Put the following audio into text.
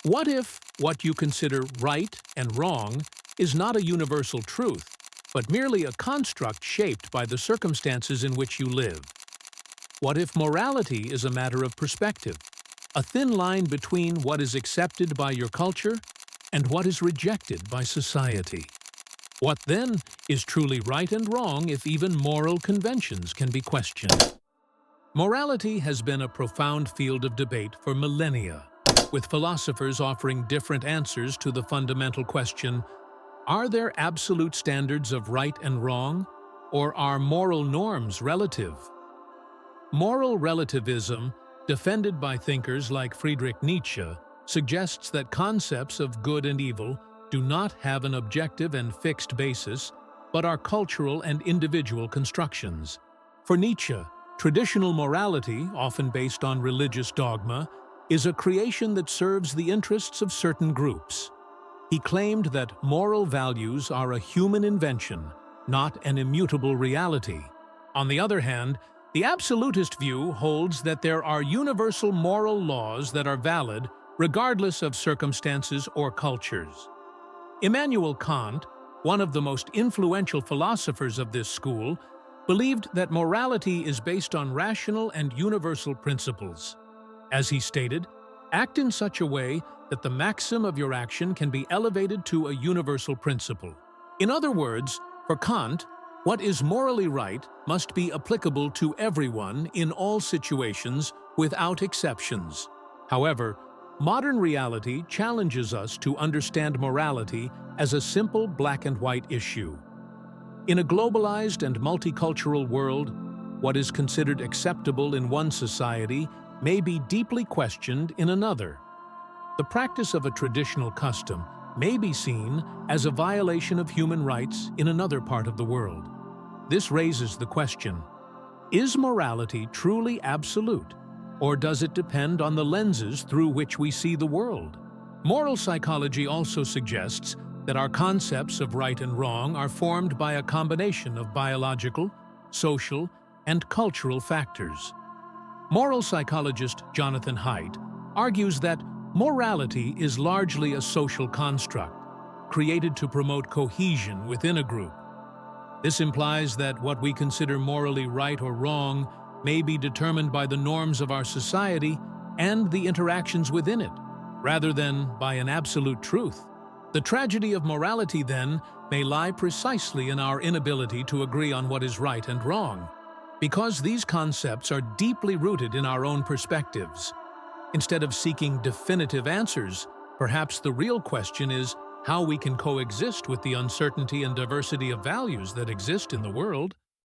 What if what you consider right and wrong is not a universal truth, but merely a construct shaped by the circumstances in which you live? What if morality is a matter of perspective, a thin line between what is accepted by your culture and what is rejected by society? What then is truly right and wrong if even moral conventions can be questioned? Morality has been a profound field of debate for millennia, with philosophers offering different answers to the fundamental question, are there absolute standards of right and wrong, or are moral norms relative? Moral relativism, defended by thinkers like Friedrich Nietzsche, suggests that concepts of good and evil do not have an objective and fixed basis, but are cultural and individual constructions. For Nietzsche, traditional morality, often based on religious dogma, is a creation that serves the interests of certain groups. He claimed that moral values are a human invention, not an immutable reality. On the other hand, the absolutist view holds that there are universal moral laws that are valid regardless of circumstances or cultures. Immanuel Kant, one of the most influential philosophers of this school, believed that morality is based on rational and universal principles. As he stated, act in such a way that the maxim of your action can be elevated to a universal principle. In other words, for Kant, what is morally right must be applicable to everyone in all situations without exceptions. However, modern reality challenges us to understand morality as a simple black and white issue. In a globalized and multicultural world, what is considered acceptable in one society may be deeply questioned in another. The practice of a traditional custom may be seen as a violation of human rights in another part of the world. This raises the question, is morality truly absolute, or does it depend on the lenses through which we see the world? Moral psychology also suggests that our concepts of right and wrong are formed by a combination of biological, social, and cultural factors. Moral psychologist Jonathan Haidt argues that morality is largely a social construct, created to promote cohesion within a group. This implies that what we consider morally right or wrong may be determined by the norms of our society and the interactions within it, rather than by an absolute truth. The tragedy of morality, then, may lie precisely in our inability to agree on what is right and wrong, because these concepts are deeply rooted in our own perspectives. Instead of seeking definitive answers, perhaps the real question is how we can coexist with the uncertainty and diversity of values that exist in the world.